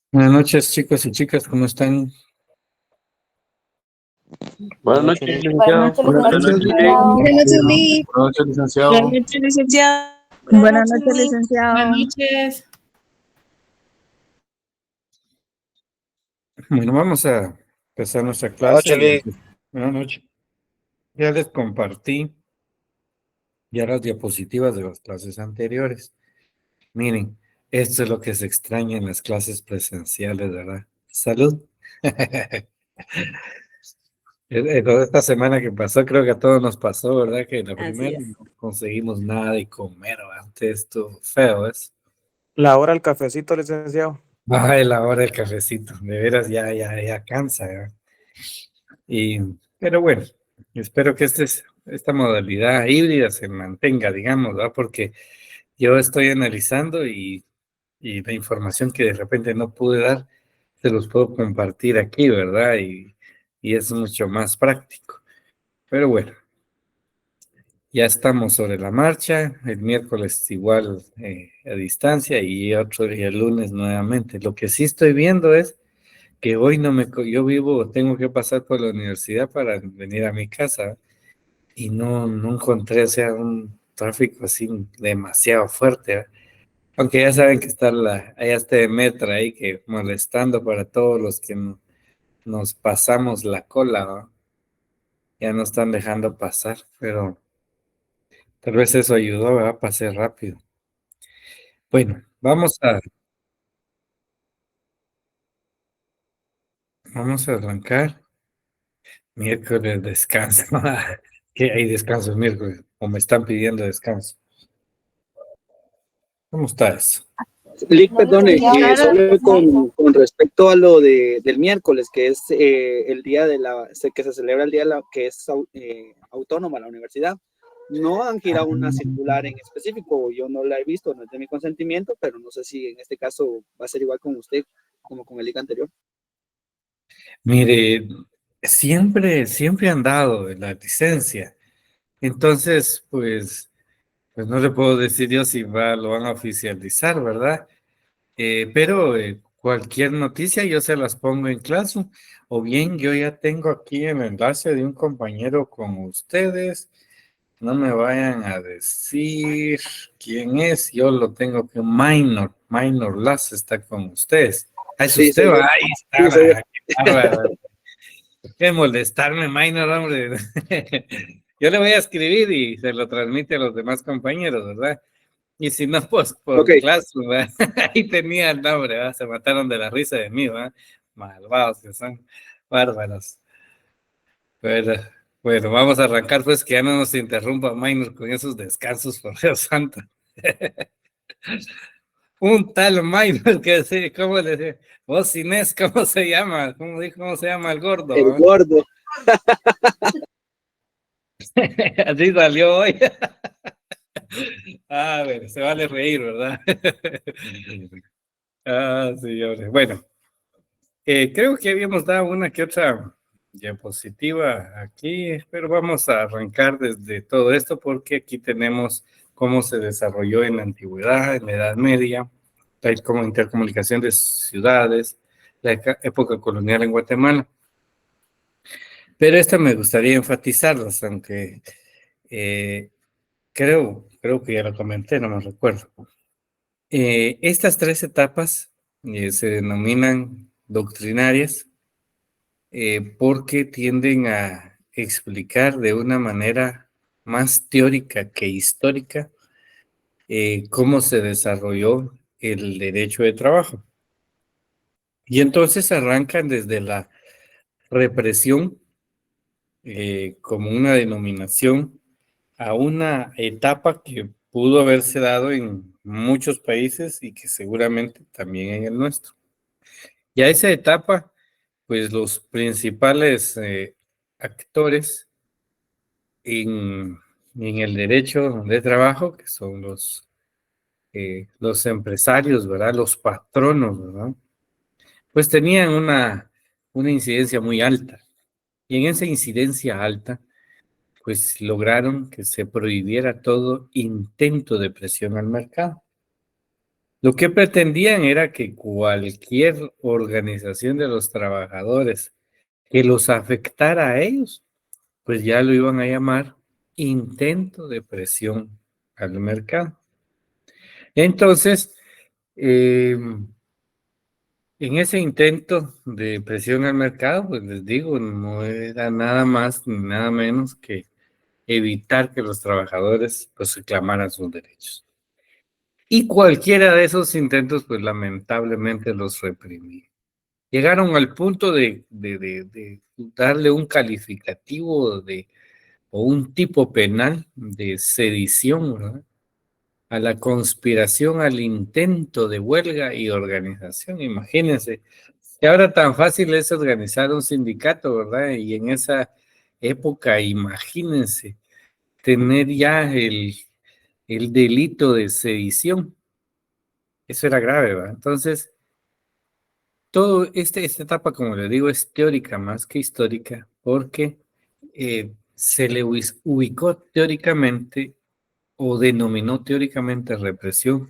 Buenas noches, chicos y chicas, ¿cómo están? Buenas noches, Buenas licenciado. noches, Buenas noches. licenciado. Buenas noches, licenciado. Buenas noches, licenciado. Buenas noches, licenciado. Buenas noches. Bueno, vamos a empezar nuestra clase. Buenas noches. Ya les compartí ya las diapositivas de las clases anteriores. Miren, esto es lo que se extraña en las clases presenciales, ¿verdad? Salud. Esta semana que pasó, creo que a todos nos pasó, ¿verdad? Que la primera no conseguimos nada de comer, antes esto feo es. La hora del cafecito, licenciado. Ay, la hora del cafecito, de veras ya cansa, ¿verdad? Pero bueno, espero que esta modalidad híbrida se mantenga, digamos, ¿verdad? Porque yo estoy analizando y la información que de repente no pude dar, se los puedo compartir aquí, ¿verdad? Y es mucho más práctico. Pero bueno, ya estamos sobre la marcha, el miércoles igual a distancia y el lunes nuevamente. Lo que sí estoy viendo es que hoy tengo que pasar por la universidad para venir a mi casa y no encontré, o sea, un tráfico así demasiado fuerte, ¿eh? Aunque ya saben que hay este metro ahí que molestando para todos los que nos pasamos la cola, ¿no? Ya no están dejando pasar, pero tal vez eso ayudó, ¿verdad? Pasé rápido. Bueno, vamos a arrancar. Miércoles descanso. ¿Qué hay descanso el miércoles? O me están pidiendo descanso. ¿Cómo está eso? Lick, perdone, solo con respecto a lo del miércoles, que es el día que se celebra el día que es autónoma la universidad. No han girado una circular en específico, yo no la he visto, no es de mi consentimiento, pero no sé si en este caso va a ser igual con usted como con el Lick anterior. Mire, siempre han dado la licencia. Entonces, pues no le puedo decir yo si lo van a oficializar, ¿verdad? Pero cualquier noticia yo se las pongo en clase. O bien yo ya tengo aquí el enlace de un compañero con ustedes. No me vayan a decir quién es. Yo lo tengo que Minor Lass está con ustedes. Ah, es Sí, usted, soy yo. va, ahí está. Sí, soy yo. Qué bárbaro. Qué molestarme, Minor, hombre. Yo le voy a escribir y se lo transmite a los demás compañeros, ¿verdad? Y si no, pues por Ok. clase, ¿verdad? Ahí tenía el nombre, ¿verdad? Se mataron de la risa de mí, ¿verdad? Malvados que son, bárbaros. Pero, bueno, vamos a arrancar, pues que ya no nos interrumpa Minor con esos descansos, por Dios santo. Un tal Minor que sí, ¿cómo le decía? Vos Inés, ¿cómo se llama? ¿Cómo se llama el gordo? El gordo. Así salió hoy. Bueno, se vale reír, ¿verdad? Sí, hombre. Bueno, creo que habíamos dado una que otra diapositiva aquí, pero vamos a arrancar desde todo esto porque aquí tenemos cómo se desarrolló en la antigüedad, en la Edad Media, como intercomunicación de ciudades, la época colonial en Guatemala. Pero esta me gustaría enfatizarlas, aunque creo que ya lo comenté, no me recuerdo. Estas tres etapas se denominan doctrinarias porque tienden a explicar de una manera más teórica que histórica cómo se desarrolló el derecho de trabajo. Y entonces arrancan desde la represión como una denominación a una etapa que pudo haberse dado en muchos países y que seguramente también en el nuestro. Y a esa etapa, pues los principales actores en el derecho de trabajo, que son los empresarios, ¿verdad? Los patronos, ¿verdad? Pues tenían una incidencia muy alta. Y en esa incidencia alta, pues lograron que se prohibiera todo intento de presión al mercado. Lo que pretendían era que cualquier organización de los trabajadores que los afectara a ellos, pues ya lo iban a llamar intento de presión al mercado. Entonces, en ese intento de presión al mercado, pues les digo, no era nada más ni nada menos que evitar que los trabajadores pues reclamaran sus derechos. Y cualquiera de esos intentos, pues lamentablemente los reprimía. Llegaron al punto de darle un calificativo o un tipo penal de sedición, ¿verdad? A la conspiración, al intento de huelga y organización. Imagínense, que ahora tan fácil es organizar un sindicato, ¿verdad? Y en esa época, imagínense, tener ya el delito de sedición. Eso era grave, ¿verdad? Entonces, todo esta etapa, como le digo, es teórica más que histórica, porque se le ubicó teóricamente o denominó teóricamente represión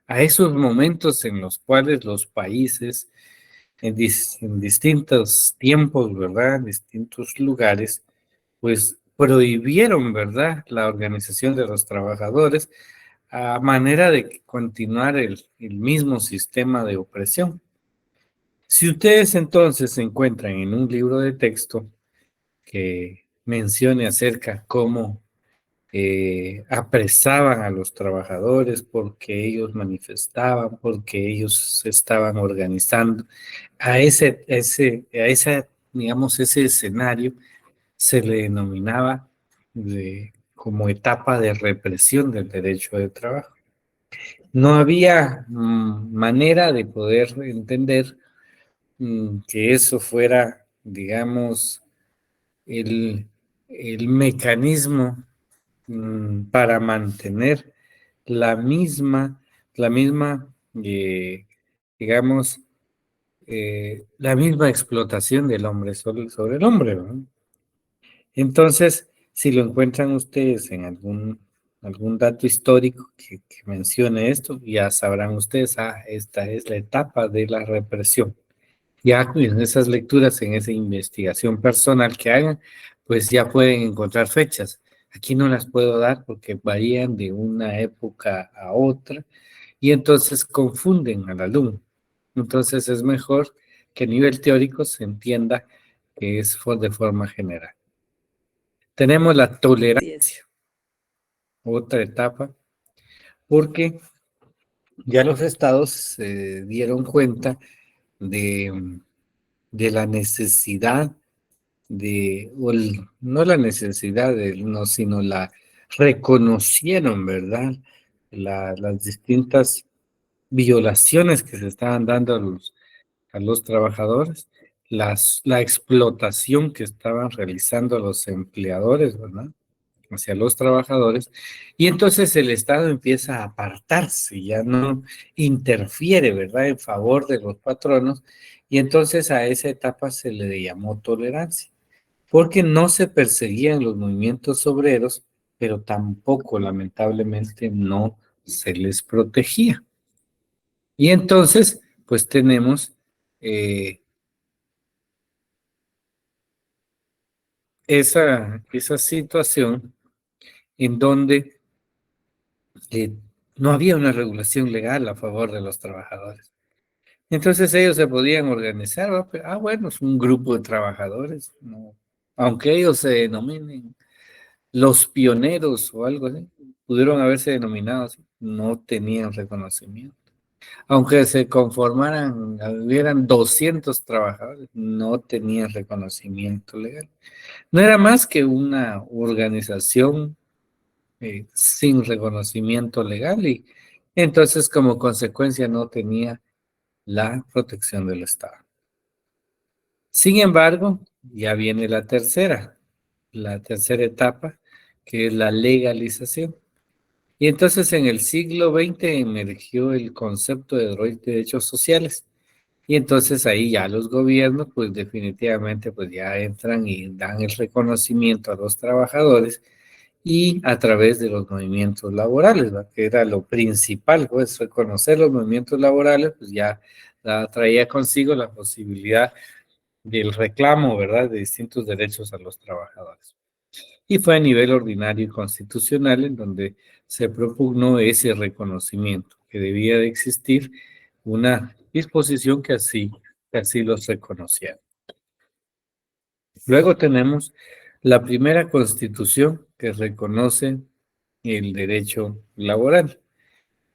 a esos momentos en los cuales los países en distintos tiempos, ¿verdad? En distintos lugares, pues prohibieron, ¿verdad? La organización de los trabajadores a manera de continuar el mismo sistema de opresión. Si ustedes entonces se encuentran en un libro de texto que mencione acerca cómo apresaban a los trabajadores porque ellos manifestaban, porque ellos se estaban organizando, digamos, ese escenario se le denominaba como etapa de represión del derecho de trabajo. No había manera de poder entender que eso fuera, digamos, el, el mecanismo para mantener la misma, la misma, digamos, la misma explotación del hombre sobre el hombre, ¿no? Entonces, si lo encuentran ustedes en algún dato histórico que mencione esto, ya sabrán ustedes, esta es la etapa de la represión. Ya en esas lecturas, en esa investigación personal que hagan, pues ya pueden encontrar fechas. Aquí no las puedo dar porque varían de una época a otra y entonces confunden al alumno. Entonces es mejor que a nivel teórico se entienda que es de forma general. Tenemos la tolerancia, otra etapa, porque ya los estados se dieron cuenta de la necesidad no la necesidad no, sino la reconocieron, ¿verdad? Las distintas violaciones que se estaban dando a los trabajadores, la explotación que estaban realizando los empleadores, ¿verdad? Hacia los trabajadores, y entonces el Estado empieza a apartarse, ya no interfiere, ¿verdad?, en favor de los patronos, y entonces a esa etapa se le llamó tolerancia, porque no se perseguían los movimientos obreros, pero tampoco, lamentablemente, no se les protegía. Y entonces, pues tenemos esa situación en donde no había una regulación legal a favor de los trabajadores. Entonces ellos se podían organizar, ¿va? Bueno, es un grupo de trabajadores, ¿no? Aunque ellos se denominen los pioneros o algo así, pudieron haberse denominado así, no tenían reconocimiento. Aunque se conformaran, hubieran 200 trabajadores, no tenían reconocimiento legal. No era más que una organización sin reconocimiento legal y entonces como consecuencia no tenía la protección del Estado. Sin embargo, ya viene la tercera etapa, que es la legalización. Y entonces en el siglo XX emergió el concepto de derechos sociales. Y entonces ahí ya los gobiernos, pues definitivamente, pues ya entran y dan el reconocimiento a los trabajadores y a través de los movimientos laborales, ¿verdad? Que era lo principal, pues reconocer los movimientos laborales, pues ya traía consigo la posibilidad del reclamo, ¿verdad?, de distintos derechos a los trabajadores. Y fue a nivel ordinario y constitucional en donde se propugnó ese reconocimiento, que debía de existir una disposición que así los reconociera. Luego tenemos la primera constitución que reconoce el derecho laboral.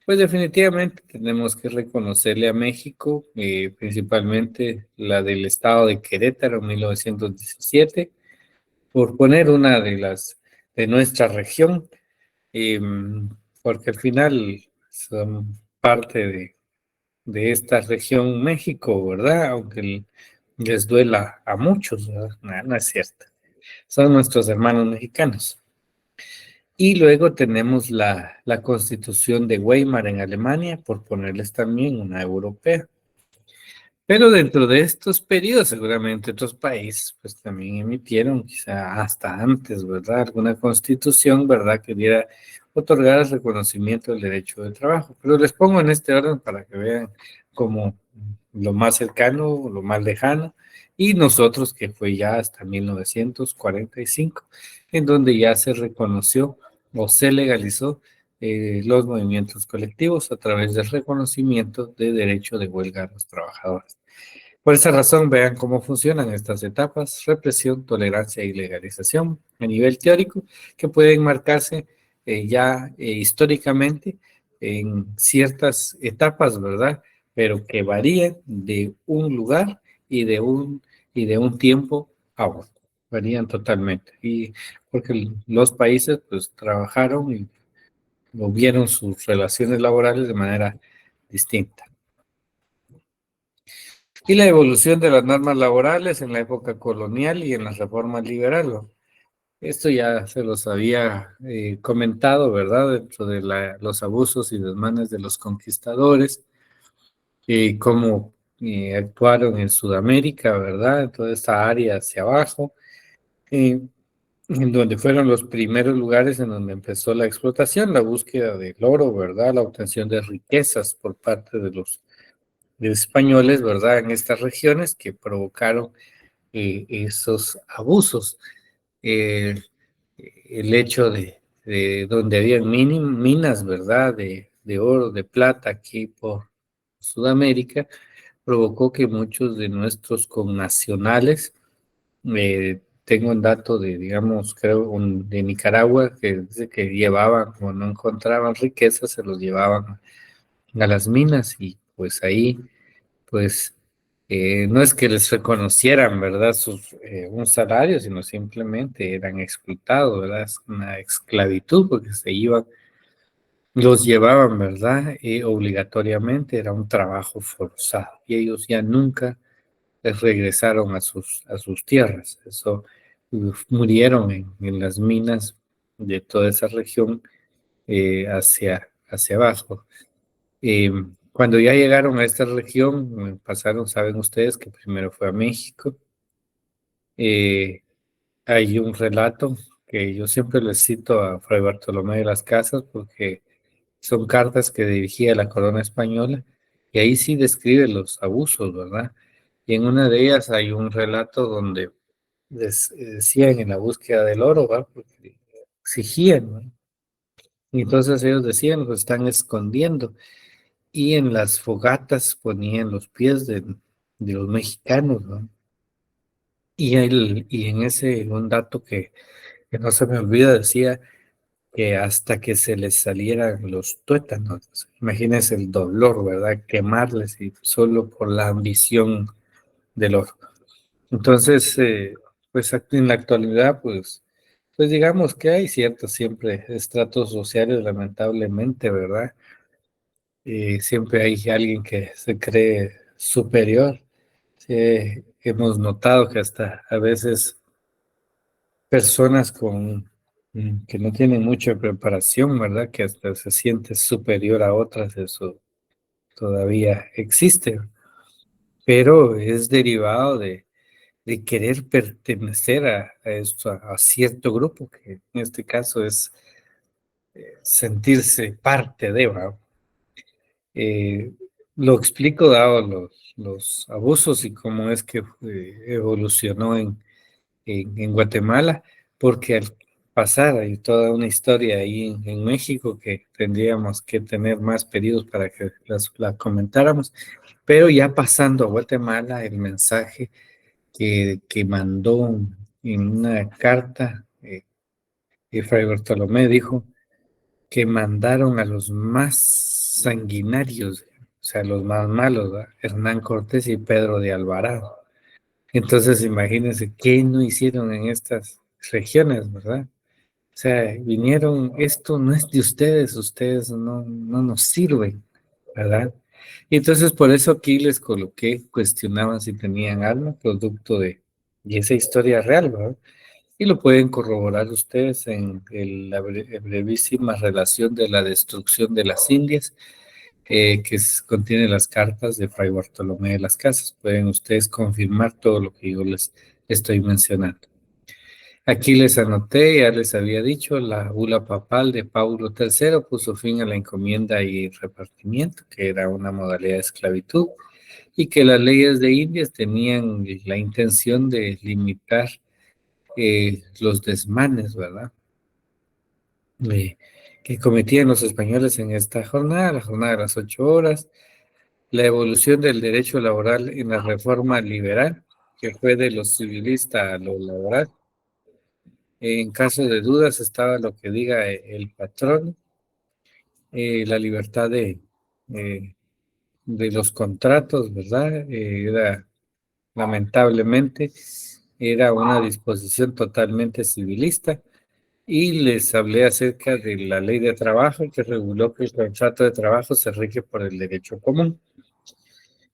Pues definitivamente tenemos que reconocerle a México, principalmente la del estado de Querétaro en 1917, por poner una de nuestra región, porque al final son parte de esta región México, ¿verdad? Aunque les duela a muchos, ¿verdad? No es cierto. Son nuestros hermanos mexicanos. Y luego tenemos la Constitución de Weimar en Alemania, por ponerles también una europea. Pero dentro de estos periodos, seguramente otros países, pues también emitieron, quizá hasta antes, ¿verdad? Alguna constitución, ¿verdad? Que diera otorgar el reconocimiento del derecho de trabajo. Pero les pongo en este orden para que vean como lo más cercano, lo más lejano, y nosotros que fue ya hasta 1945, en donde ya se reconoció o se legalizó los movimientos colectivos a través del reconocimiento de derecho de huelga a los trabajadores. Por esa razón, vean cómo funcionan estas etapas: represión, tolerancia y legalización a nivel teórico, que pueden marcarse históricamente en ciertas etapas, ¿verdad? Pero que varían de un lugar y de un tiempo a otro. Varían totalmente. Y porque los países pues trabajaron y vieron sus relaciones laborales de manera distinta. Y la evolución de las normas laborales en la época colonial y en la reforma liberal. Esto ya se los había comentado, ¿verdad? Dentro de los abusos y desmanes de los conquistadores, cómo actuaron en Sudamérica, ¿verdad? En toda esta área hacia abajo, en donde fueron los primeros lugares en donde empezó la explotación, la búsqueda del oro, ¿verdad? La obtención de riquezas por parte de los españoles, ¿verdad? En estas regiones que provocaron esos abusos. El hecho de donde había minas, ¿verdad? De oro, de plata aquí por Sudamérica, provocó que muchos de nuestros connacionales, tengo un dato de, digamos, creo, de Nicaragua, que dice que llevaban, como no encontraban riqueza, se los llevaban a las minas y pues ahí pues no es que les reconocieran, ¿verdad?, un salario, sino simplemente eran explotados, ¿verdad? Es una esclavitud porque los llevaban, ¿verdad? Obligatoriamente, era un trabajo forzado y ellos ya nunca les regresaron a sus tierras. Eso, murieron en las minas de toda esa región hacia abajo. Cuando ya llegaron a esta región, pasaron, saben ustedes, que primero fue a México. Hay un relato que yo siempre les cito a Fray Bartolomé de las Casas porque son cartas que dirigía a la corona española y ahí sí describe los abusos, ¿verdad? Y en una de ellas hay un relato donde decían en la búsqueda del oro, ¿va? Porque exigían, ¿no? Y entonces ellos decían, lo están escondiendo. Y en las fogatas ponían los pies de los mexicanos, ¿no? Y en ese, un dato que no se me olvida, decía que hasta que se les salieran los tuétanos, imagínense el dolor, ¿verdad? Quemarles y solo por la ambición del oro. Entonces, pues en la actualidad, pues digamos que hay ciertos siempre estratos sociales, lamentablemente, ¿verdad? Siempre hay alguien que se cree superior. Hemos notado que hasta a veces personas que no tienen mucha preparación, ¿verdad? Que hasta se siente superior a otras, eso todavía existe, pero es derivado de querer pertenecer a esto, a cierto grupo, que en este caso es sentirse parte de, ¿verdad? Eh, lo explico dado los abusos y cómo es que evolucionó en Guatemala, porque al pasar hay toda una historia ahí en México que tendríamos que tener más periodos para que la comentáramos, pero ya pasando a Guatemala, el mensaje que mandó en una carta, Fray Bartolomé dijo que mandaron a los más sanguinarios, o sea, los más malos, ¿verdad? Hernán Cortés y Pedro de Alvarado. Entonces, imagínense qué no hicieron en estas regiones, ¿verdad? O sea, vinieron, esto no es de ustedes no nos sirven, ¿verdad? Y entonces por eso aquí les coloqué, cuestionaban si tenían alma, producto y esa historia real, ¿verdad? Y lo pueden corroborar ustedes en la brevísima relación de la destrucción de las Indias, contiene las cartas de Fray Bartolomé de las Casas. Pueden ustedes confirmar todo lo que yo les estoy mencionando. Aquí les anoté, ya les había dicho, la bula papal de Paulo III puso fin a la encomienda y repartimiento, que era una modalidad de esclavitud, y que las leyes de Indias tenían la intención de limitar los desmanes, ¿verdad? Que cometían los españoles en esta jornada, la jornada de las 8 horas, la evolución del derecho laboral en la reforma liberal, que fue de lo civilista a lo laboral. En caso de dudas estaba lo que diga el patrón, la libertad de los contratos, ¿verdad? Lamentablemente, era una disposición totalmente civilista. Y les hablé acerca de la ley de trabajo que reguló que el contrato de trabajo se rige por el derecho común.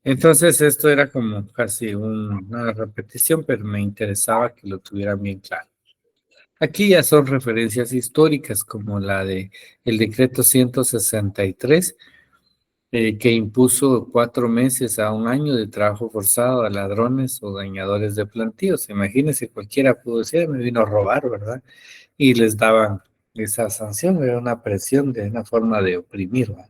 Entonces, esto era como casi una repetición, pero me interesaba que lo tuvieran bien claro. Aquí ya son referencias históricas, como la de el decreto 163, que impuso 4 meses a un año de trabajo forzado a ladrones o dañadores de plantíos. Imagínense, cualquiera pudo decir, me vino a robar, ¿verdad? Y les daban esa sanción, era una presión de una forma de oprimir, ¿verdad?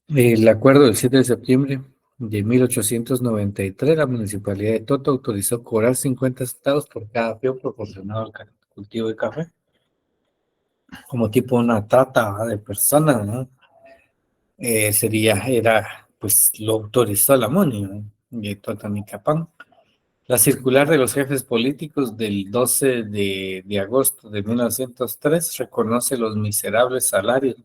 El acuerdo del 7 de septiembre de 1893, la municipalidad de Toto autorizó cobrar 50 centavos por cada peón proporcionado al cultivo de café, como tipo una trata, ¿verdad?, de personas, ¿no? Pues lo autorizó la MONI, ¿no?, de Totonicapán. La circular de los jefes políticos del 12 de agosto de 1903 reconoce los miserables salarios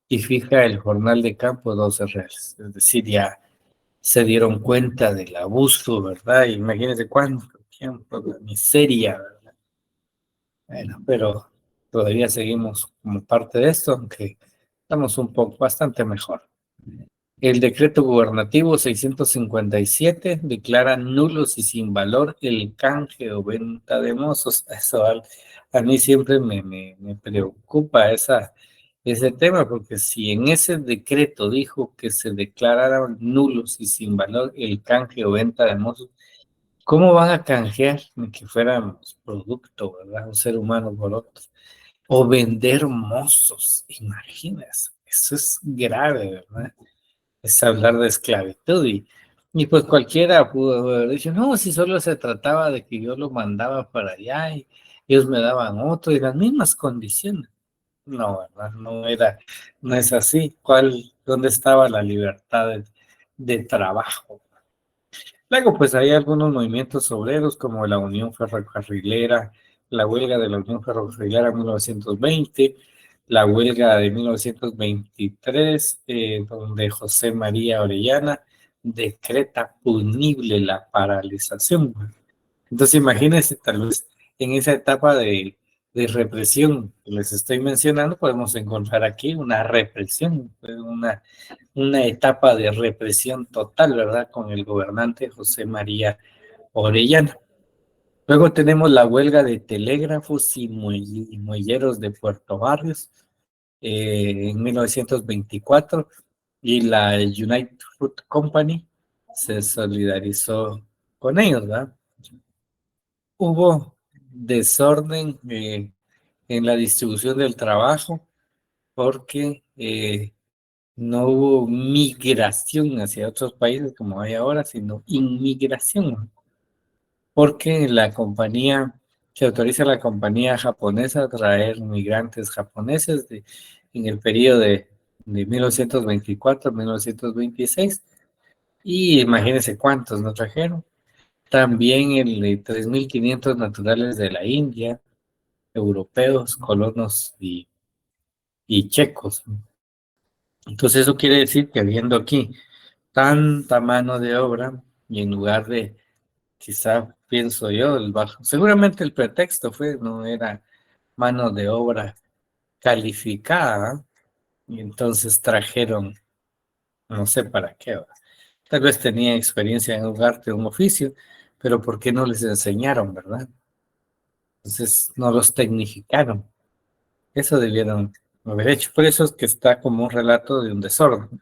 y fija el jornal de campo 12 reales. Es decir, ya se dieron cuenta del abuso, ¿verdad? Imagínense cuánto tiempo, la miseria, ¿verdad? Bueno, pero todavía seguimos como parte de esto, aunque estamos un poco bastante mejor. El decreto gubernativo 657 declara nulos y sin valor el canje o venta de mozos. Eso a mí siempre me preocupa ese tema, porque si en ese decreto dijo que se declararon nulos y sin valor el canje o venta de mozos, ¿cómo van a canjear ni que fuéramos producto, ¿verdad? Un ser humano por otro. O vender mozos, imagínense, eso es grave, ¿verdad? Es hablar de esclavitud Y pues cualquiera pudo haber dicho, no, si solo se trataba de que yo lo mandaba para allá y ellos me daban otro y las mismas condiciones. No, ¿verdad? No es así. ¿Dónde estaba la libertad de trabajo? Luego, pues hay algunos movimientos obreros como la Unión Ferrocarrilera, la huelga de la Unión Ferrocarrilera en 1920, la huelga de 1923, donde José María Orellana decreta punible la paralización. Entonces, imagínense, tal vez en esa etapa de represión que les estoy mencionando, podemos encontrar aquí una represión, una etapa de represión total, ¿verdad? Con el gobernante José María Orellana. Luego tenemos la huelga de telégrafos y muelleros de Puerto Barrios en 1924 y la United Fruit Company se solidarizó con ellos, ¿verdad? Hubo desorden en la distribución del trabajo porque no hubo migración hacia otros países como hay ahora, sino inmigración, porque la compañía, se autoriza a la compañía japonesa a traer migrantes japoneses en el periodo de 1924 a 1926, y imagínense cuántos nos trajeron. También el de 3.500 naturales de la India, europeos, colonos y checos. Entonces eso quiere decir que habiendo aquí tanta mano de obra y en lugar de, quizá pienso yo, seguramente el pretexto no era mano de obra calificada y entonces trajeron, no sé para qué, ¿verdad? Tal vez tenía experiencia en un arte, un oficio, pero ¿por qué no les enseñaron, verdad? Entonces no los tecnificaron. Eso debieron haber hecho. Por eso es que está como un relato de un desorden.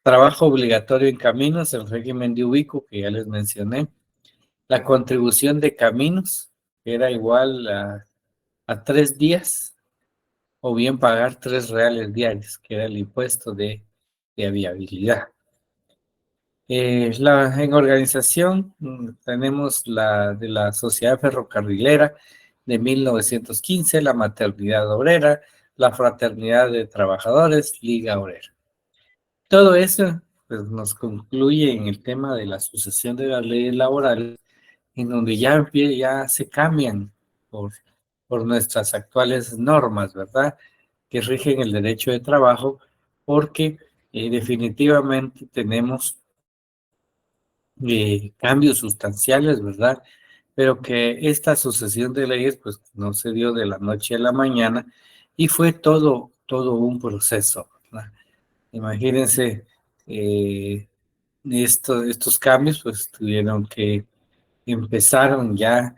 Trabajo obligatorio en caminos, el régimen de ubico que ya les mencioné. La contribución de caminos era igual a 3 días o bien pagar 3 reales diarios, que era el impuesto de viabilidad. En organización tenemos la de la Sociedad Ferrocarrilera de 1915, la Maternidad Obrera, la Fraternidad de Trabajadores, Liga Obrera. Todo eso pues, nos concluye en el tema de la sucesión de las leyes laborales, en donde ya se cambian por, por nuestras actuales normas, ¿verdad? Que rigen el derecho de trabajo, porque definitivamente tenemos cambios sustanciales, ¿verdad? Pero que esta sucesión de leyes, pues, no se dio de la noche a la mañana y fue todo un proceso, ¿verdad? Imagínense, estos cambios, pues, empezaron ya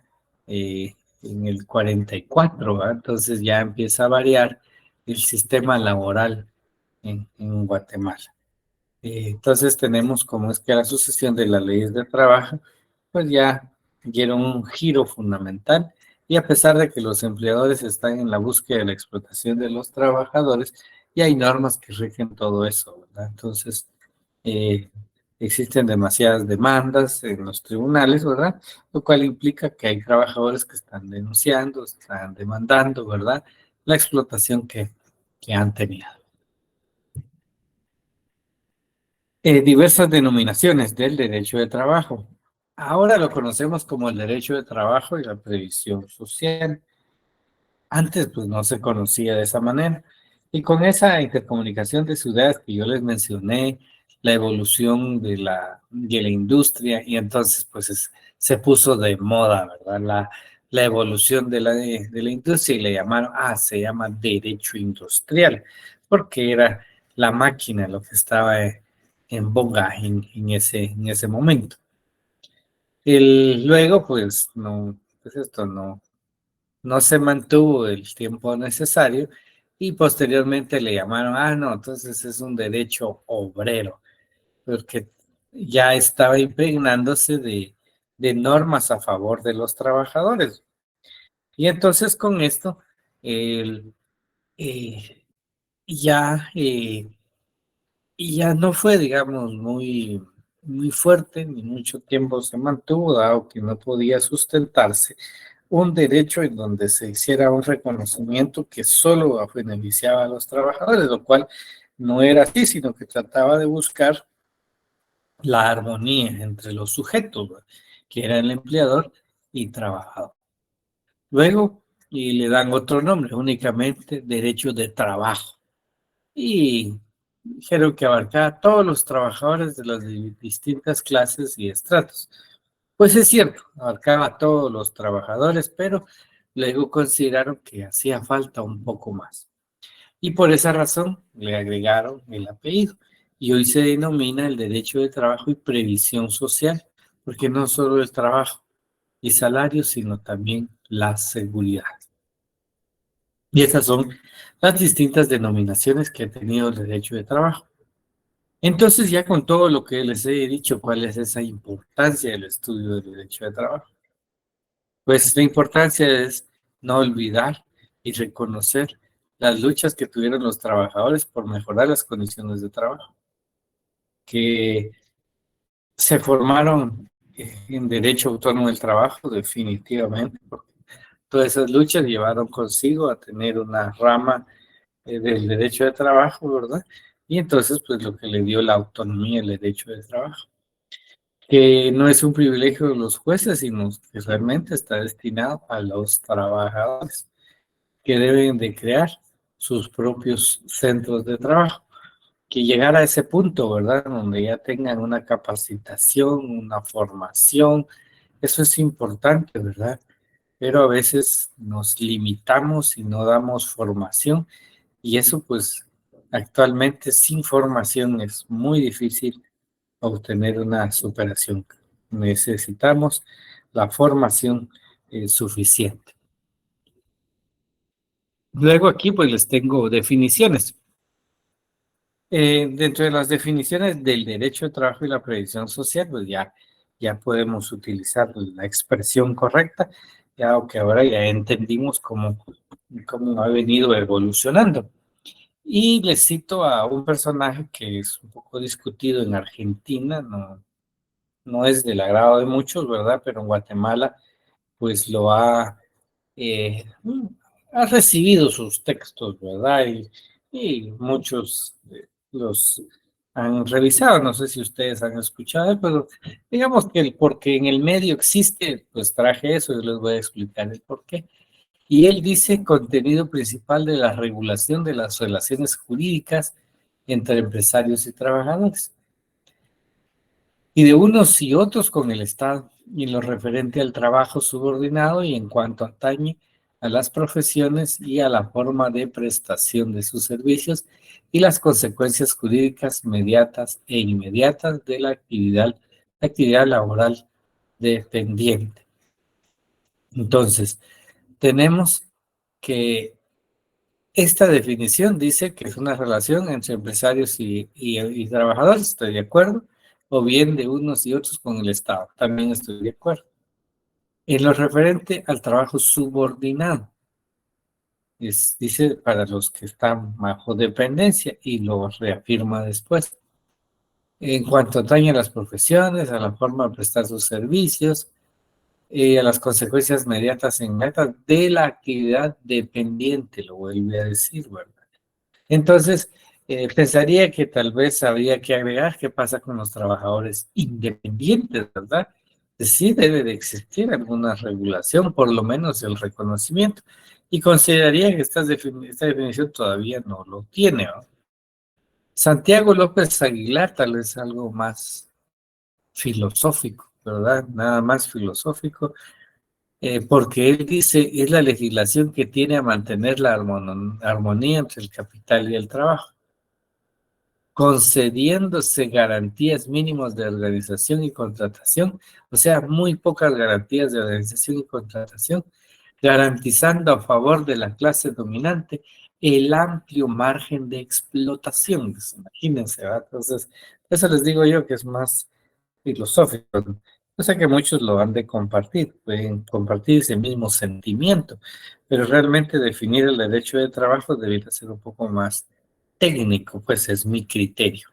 en el 44, ¿verdad? Entonces ya empieza a variar el sistema laboral en Guatemala. Entonces tenemos como es que la sucesión de las leyes de trabajo, pues ya dieron un giro fundamental y a pesar de que los empleadores están en la búsqueda de la explotación de los trabajadores, ya hay normas que rigen todo eso, ¿verdad? Entonces, eh, existen demasiadas demandas en los tribunales, ¿verdad? Lo cual implica que hay trabajadores que están denunciando, están demandando, ¿verdad? La explotación que han tenido. Diversas denominaciones del derecho de trabajo. Ahora lo conocemos como el derecho de trabajo y la previsión social. Antes, pues, no se conocía de esa manera. Y con esa intercomunicación de ciudades que yo les mencioné, la evolución de la industria, y entonces, pues, se puso de moda, ¿verdad? La evolución de la industria y le llamaron, se llama derecho industrial, porque era la máquina lo que estaba en boga en ese momento. Luego, pues, no, pues esto no se mantuvo el tiempo necesario y posteriormente le llamaron, no, entonces es un derecho obrero, porque ya estaba impregnándose de normas a favor de los trabajadores. Y entonces con esto, el, eh, ya, ya no fue, digamos, muy muy fuerte ni mucho tiempo se mantuvo, dado que no podía sustentarse un derecho en donde se hiciera un reconocimiento que solo beneficiaba a los trabajadores, lo cual no era así, sino que trataba de buscar la armonía entre los sujetos, ¿verdad?, que era el empleador y trabajador. Luego, y le dan otro nombre, únicamente derecho de trabajo. Y dijeron que abarcaba a todos los trabajadores de las distintas clases y estratos. Pues es cierto, abarcaba a todos los trabajadores, pero luego consideraron que hacía falta un poco más. Y por esa razón le agregaron el apellido. Y hoy se denomina el derecho de trabajo y previsión social, porque no solo el trabajo y salario, sino también la seguridad. Y esas son las distintas denominaciones que ha tenido el derecho de trabajo. Entonces, ya con todo lo que les he dicho, ¿cuál es esa importancia del estudio del derecho de trabajo? Pues la importancia es no olvidar y reconocer las luchas que tuvieron los trabajadores por mejorar las condiciones de trabajo, que se formaron en derecho autónomo del trabajo, definitivamente, porque todas esas luchas llevaron consigo a tener una rama del derecho de trabajo, ¿verdad? Y entonces, pues lo que le dio la autonomía al derecho de trabajo, que no es un privilegio de los jueces, sino que realmente está destinado a los trabajadores, que deben de crear sus propios centros de trabajo, que llegar a ese punto, ¿verdad?, donde ya tengan una capacitación, una formación, eso es importante, ¿verdad? Pero a veces nos limitamos y no damos formación, y eso pues actualmente sin formación es muy difícil obtener una superación. Necesitamos la formación suficiente. Luego aquí pues les tengo definiciones. Dentro de las definiciones del derecho de trabajo y la previsión social, pues ya podemos utilizar la expresión correcta, ya que ahora ya entendimos cómo ha venido evolucionando. Y les cito a un personaje que es un poco discutido en Argentina, no es del agrado de muchos, ¿verdad? Pero en Guatemala, pues eh, ha recibido sus textos, ¿verdad? Y muchos los han revisado, no sé si ustedes han escuchado, pero digamos que porque en el medio existe, pues traje eso y les voy a explicar el por qué. Y él dice contenido principal de la regulación de las relaciones jurídicas entre empresarios y trabajadores, y de unos y otros con el Estado, y en lo referente al trabajo subordinado y en cuanto atañe a las profesiones y a la forma de prestación de sus servicios y las consecuencias jurídicas mediatas e inmediatas de la actividad laboral dependiente. Entonces, tenemos que esta definición dice que es una relación entre empresarios y trabajadores, estoy de acuerdo, o bien de unos y otros con el Estado, también estoy de acuerdo. En lo referente al trabajo subordinado, dice para los que están bajo dependencia y lo reafirma después. En cuanto atañe a las profesiones, a la forma de prestar sus servicios, a las consecuencias inmediatas e inmediatas de la actividad dependiente, lo vuelve a decir, ¿verdad? Entonces, pensaría que tal vez habría que agregar qué pasa con los trabajadores independientes, ¿verdad? Sí debe de existir alguna regulación, por lo menos el reconocimiento, y consideraría que esta definición todavía no lo tiene, ¿no? Santiago López Aguilar, tal vez algo más filosófico, ¿verdad? Nada más filosófico, porque él dice, es la legislación que tiene a mantener la armonía entre el capital y el trabajo, concediéndose garantías mínimas de organización y contratación, o sea, muy pocas garantías de organización y contratación, garantizando a favor de la clase dominante el amplio margen de explotación. Pues, imagínense, ¿verdad? Entonces, eso les digo yo que es más filosófico. Yo sé que muchos lo han de compartir, pueden compartir ese mismo sentimiento, pero realmente definir el derecho de trabajo debería ser un poco más técnico, pues es mi criterio.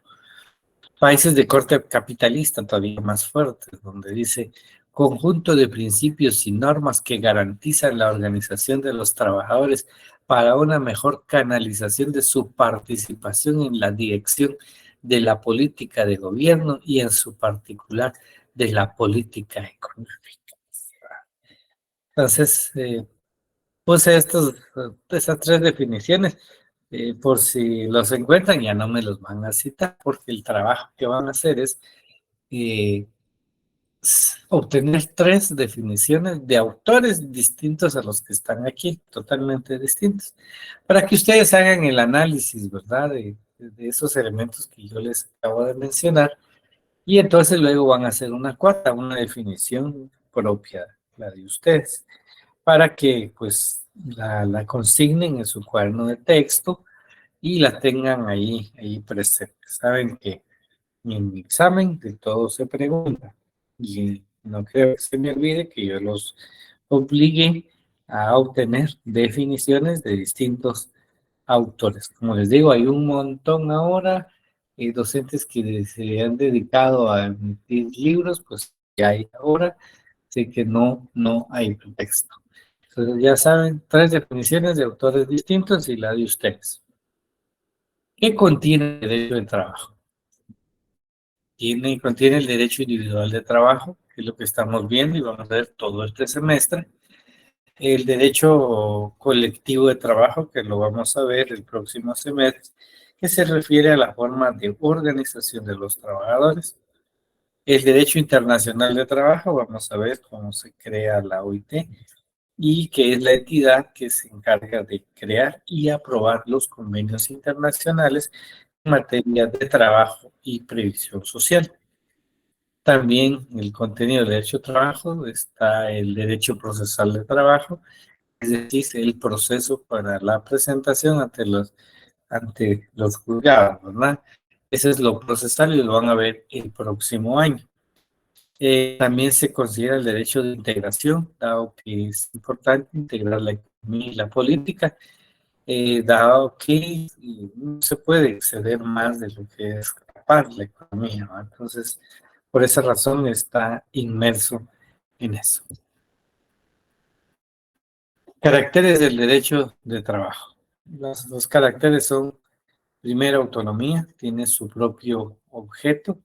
Países de corte capitalista todavía más fuertes, donde dice conjunto de principios y normas que garantizan la organización de los trabajadores para una mejor canalización de su participación en la dirección de la política de gobierno y en su particular de la política económica. Entonces, puse esas tres definiciones, por si los encuentran, ya no me los van a citar, porque el trabajo que van a hacer es obtener tres definiciones de autores distintos a los que están aquí, totalmente distintos, para que ustedes hagan el análisis, ¿verdad?, de esos elementos que yo les acabo de mencionar, y entonces luego van a hacer una cuarta, una definición propia, la de ustedes, para que pues la consignen en su cuaderno de texto y la tengan ahí presente. Saben que en mi examen de todo se pregunta y no creo que se me olvide que yo los obligue a obtener definiciones de distintos autores. Como les digo, hay un montón ahora, docentes que se han dedicado a emitir libros, pues ya hay ahora, así que no hay pretexto. Entonces ya saben, tres definiciones de autores distintos y la de ustedes. ¿Qué contiene el derecho de trabajo? Contiene el derecho individual de trabajo, que es lo que estamos viendo y vamos a ver todo este semestre. El derecho colectivo de trabajo, que lo vamos a ver el próximo semestre, que se refiere a la forma de organización de los trabajadores. El derecho internacional de trabajo, vamos a ver cómo se crea la OIT, y que es la entidad que se encarga de crear y aprobar los convenios internacionales en materia de trabajo y previsión social. También en el contenido del derecho de trabajo está el derecho procesal de trabajo, es decir, el proceso para la presentación ante los juzgados, ¿verdad? Ese es lo procesal y lo van a ver el próximo año. También se considera el derecho de integración, dado que es importante integrar la economía y la política, dado que no se puede exceder más de lo que es capaz la economía, ¿no? Entonces, por esa razón está inmerso en eso. Caracteres del derecho de trabajo. Los caracteres son, primero, autonomía, tiene su propio objeto,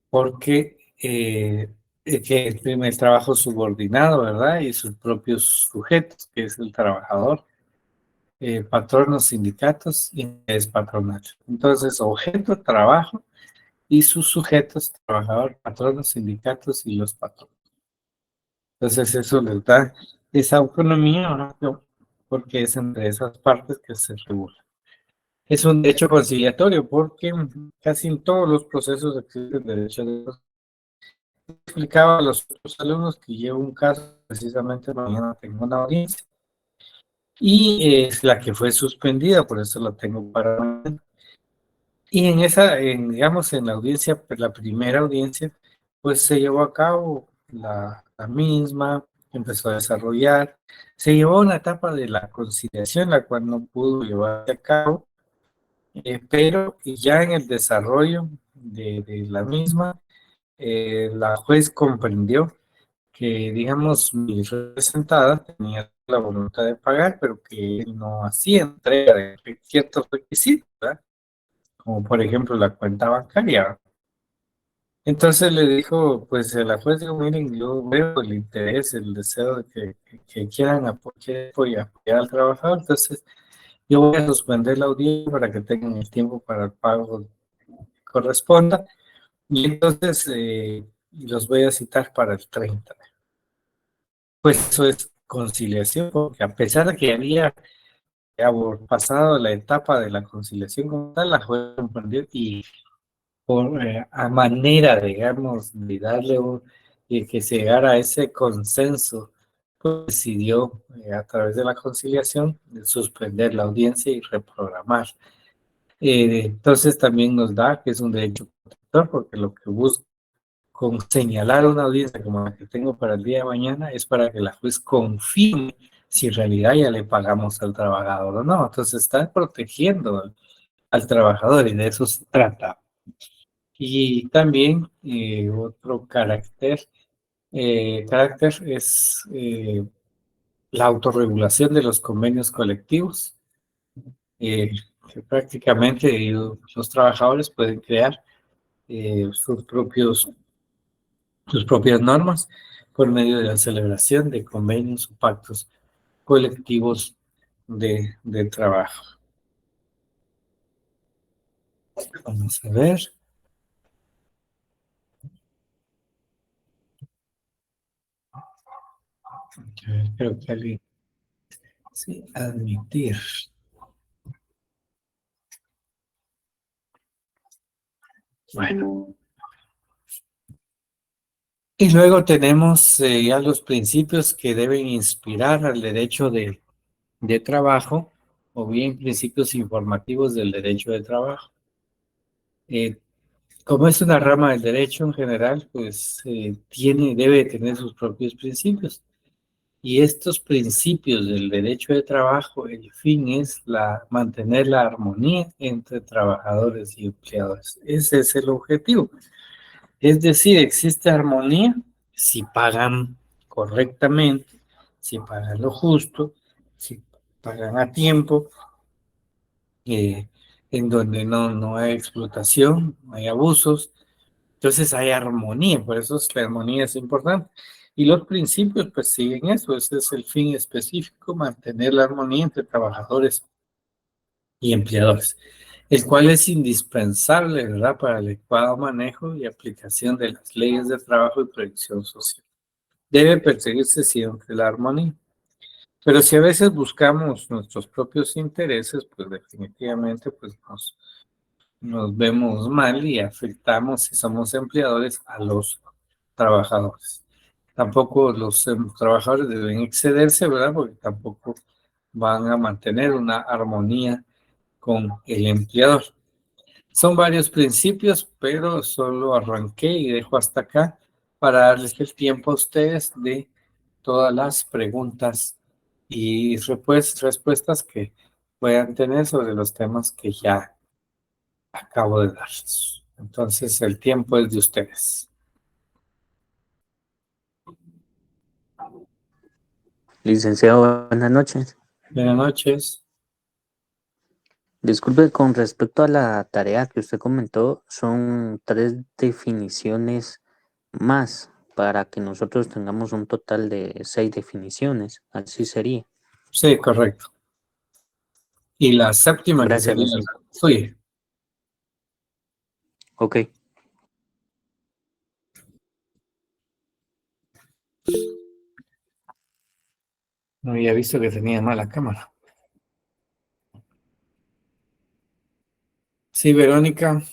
porque que el trabajo subordinado, ¿verdad? Y sus propios sujetos, que es el trabajador, patronos, sindicatos y es patronal. Entonces, objeto, trabajo y sus sujetos, trabajador, patronos, sindicatos y los patronos. Entonces, eso les da esa autonomía, ¿no? Porque es entre esas partes que se regula. Es un derecho conciliatorio porque casi en todos los procesos existe el derecho de explicaba a los otros alumnos que llevo un caso, precisamente mañana tengo una audiencia, y es la que fue suspendida, por eso la tengo para mañana. Y digamos, en la audiencia, la primera audiencia, pues se llevó a cabo la misma, empezó a desarrollar, se llevó a una etapa de la conciliación, la cual no pudo llevarse a cabo, pero ya en el desarrollo de la misma, la juez comprendió que, digamos, mi representada tenía la voluntad de pagar, pero que no hacía entrega de ciertos requisitos, ¿verdad? Como por ejemplo la cuenta bancaria. Entonces le dijo, pues a la juez, dijo, miren, yo veo el interés, el deseo de que quieran apoyar al trabajador, entonces yo voy a suspender la audiencia para que tengan el tiempo para el pago que corresponda, y entonces los voy a citar para el 30. Pues eso es conciliación, porque a pesar de que había pasado la etapa de la conciliación como tal, la juez comprendió y a manera, digamos, de darle y que se llegara a ese consenso, pues decidió a través de la conciliación suspender la audiencia y reprogramar. Entonces también nos da que es un derecho protector, porque lo que busca con señalar una audiencia como la que tengo para el día de mañana es para que la juez confirme si en realidad ya le pagamos al trabajador o no. Entonces está protegiendo al trabajador, y de eso se trata. Y también otro carácter es la autorregulación de los convenios colectivos, que prácticamente los trabajadores pueden crear sus propias normas por medio de la celebración de convenios o pactos colectivos de trabajo. Vamos a ver. Creo que alguien... Sí, admitir. Bueno. Y luego tenemos ya los principios que deben inspirar al derecho de trabajo, o bien principios informativos del derecho de trabajo. Como es una rama del derecho en general, pues debe tener sus propios principios. Y estos principios del derecho de trabajo, el fin es mantener la armonía entre trabajadores y empleadores. Ese es el objetivo. Es decir, existe armonía si pagan correctamente, si pagan lo justo, si pagan a tiempo, en donde no hay explotación, no hay abusos. Entonces hay armonía, por eso la armonía es importante. Y los principios pues siguen eso, ese es el fin específico, mantener la armonía entre trabajadores y empleadores, el cual es indispensable, ¿verdad?, para el adecuado manejo y aplicación de las leyes de trabajo y protección social. Debe perseguirse siempre la armonía. Pero si a veces buscamos nuestros propios intereses, pues definitivamente pues nos vemos mal y afectamos, si somos empleadores, a los trabajadores. Tampoco los trabajadores deben excederse, ¿verdad? Porque tampoco van a mantener una armonía con el empleador. Son varios principios, pero solo arranqué y dejo hasta acá para darles el tiempo a ustedes de todas las preguntas y respuestas que puedan tener sobre los temas que ya acabo de darles. Entonces, el tiempo es de ustedes. Licenciado, buenas noches. Buenas noches. Disculpe, con respecto a la tarea que usted comentó, son 3 definiciones más para que nosotros tengamos un total de 6 definiciones. Así sería. Sí, correcto. Y la séptima que Gracias, sería la licenciado. suya. Ok. No había visto que tenía mala cámara. Sí, Verónica.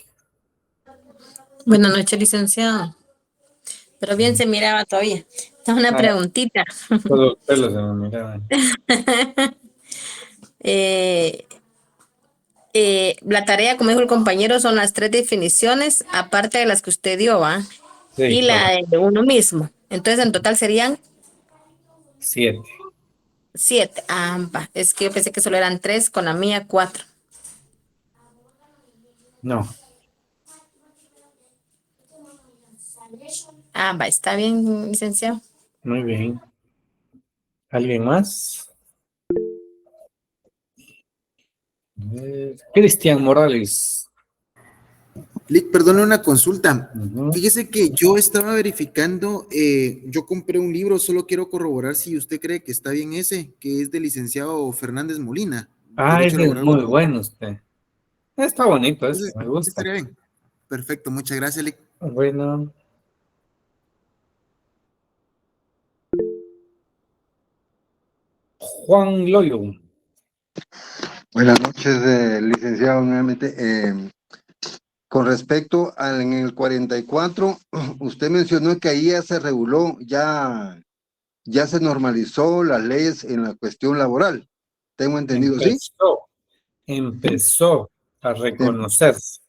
Buenas noches, licenciado. Pero bien se miraba todavía. Esta es una preguntita. Todos los pelos se me miraban. La tarea, como dijo el compañero, son las 3 definiciones, aparte de las que usted dio, ¿va? Sí, Y la de uno mismo. Entonces, en total serían 7. 7. Va. Es que yo pensé que solo eran 3, con la mía 4. No. Va. Está bien, licenciado. Muy bien. ¿Alguien más? Cristian Morales. Lick, perdone una consulta. Ujú. Fíjese que yo estaba verificando, yo compré un libro, solo quiero corroborar si usted cree que está bien ese, que es del licenciado Fernández Molina, Derecho Ese es Laboral muy Autonómico. bueno usted. Está bonito ese, Entonces, me sí gusta. estaría bien. Perfecto, muchas gracias, Lick. Bueno. Juan Loyo. Buenas noches, licenciado, nuevamente. Con respecto al en el 44, usted mencionó que ahí ya se reguló, ya se normalizó las leyes en la cuestión laboral. Tengo entendido, ¿sí? Empezó a reconocerse.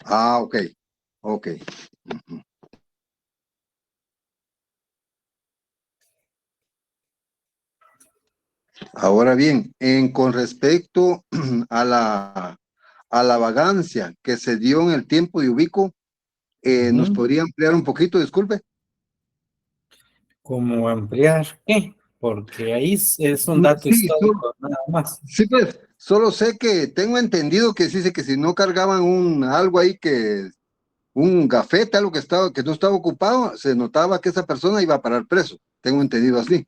Ok, ok. Ahora bien, con respecto a a la vagancia que se dio en el tiempo de Ubico. ¿Nos podría ampliar un poquito? Disculpe. ¿Cómo ampliar qué? Porque ahí es un dato Sí, histórico, nada más. sí, pues, solo sé que tengo entendido que dice que si no cargaban algo ahí un gafete, algo que no estaba ocupado, se notaba que esa persona iba a parar preso. Tengo entendido así.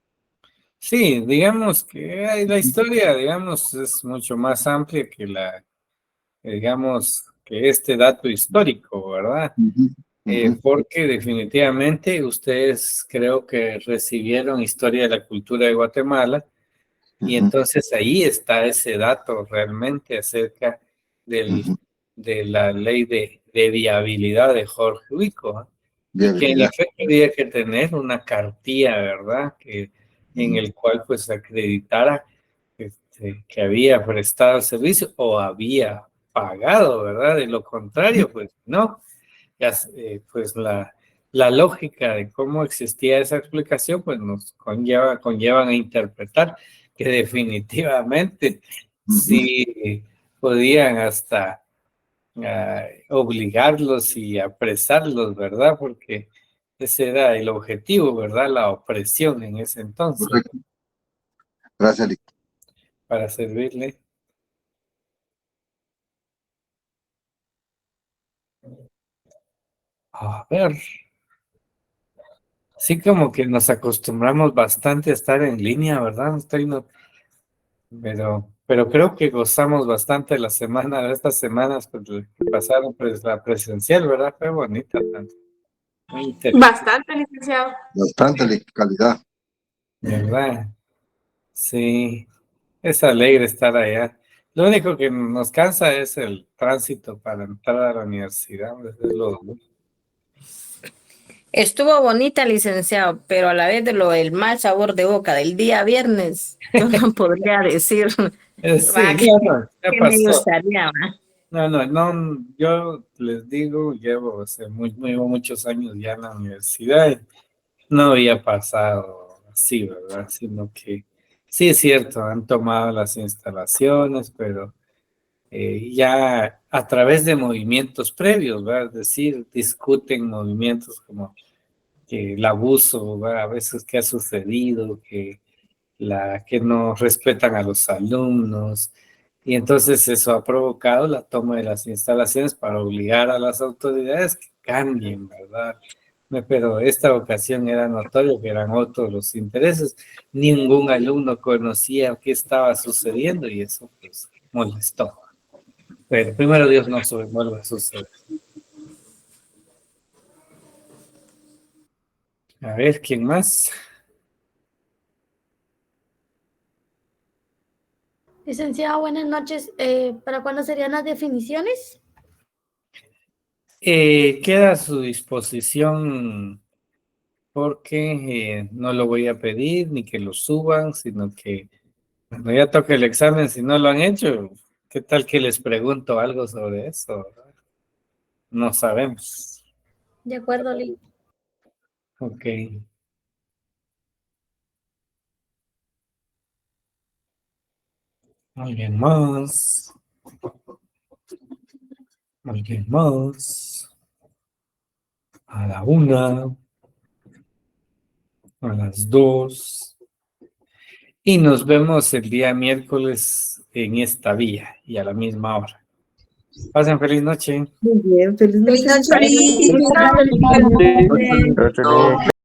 Sí, digamos que la historia, digamos, es mucho más amplia que digamos, que este dato histórico, ¿verdad? Porque definitivamente ustedes creo que recibieron Historia de la Cultura de Guatemala y entonces ahí está ese dato realmente acerca de la ley de viabilidad de Jorge Ubico, ¿eh? Y que en efecto había que tener una cartilla, ¿verdad? En el cual pues acreditara que había prestado el servicio o había pagado, ¿verdad? De lo contrario, pues no. Pues la lógica de cómo existía esa explicación, pues nos conllevan a interpretar que definitivamente sí podían hasta obligarlos y apresarlos, ¿verdad? Porque ese era el objetivo, ¿verdad? La opresión en ese entonces. Correcto. Gracias, Lic. Para servirle. A ver. Sí, como que nos acostumbramos bastante a estar en línea, ¿verdad? Pero creo que gozamos bastante estas semanas pues, que pasaron pues, la presencial, ¿verdad? Fue bonita, muy interesante, Bastante, licenciado. Bastante, Lic, calidad. ¿verdad? Sí, es alegre estar allá. Lo único que nos cansa es el tránsito para entrar a la universidad. Estuvo bonita, licenciado, pero a la vez de lo del mal sabor de boca del día viernes, yo no podría decir Sí, ya que me pasó. gustaría. No, yo les digo, llevo muchos años ya en la universidad y no había pasado así, ¿verdad? Sino que sí es cierto, han tomado las instalaciones, pero ya a través de movimientos previos, ¿verdad? Es decir, discuten movimientos como que el abuso, ¿verdad? A veces que ha sucedido, que no respetan a los alumnos, y entonces eso ha provocado la toma de las instalaciones para obligar a las autoridades que cambien, ¿verdad? Pero esta ocasión era notorio que eran otros los intereses. Ningún alumno conocía qué estaba sucediendo y eso pues molestó. Pero primero Dios no se vuelva a suceder. A ver, ¿quién más? Licenciado, buenas noches. ¿Para cuándo serían las definiciones? Queda a su disposición porque no lo voy a pedir ni que lo suban, sino que cuando ya toque el examen, si no lo han hecho, ¿qué tal que les pregunto algo sobre eso? No sabemos. De acuerdo, Lee. Ok. ¿Alguien más? ¿Alguien más? A la 1, a las 2. Y nos vemos el día miércoles en esta vía y a la misma hora. Pasen feliz noche. Muy bien, feliz noche. Feliz noche. Entonces,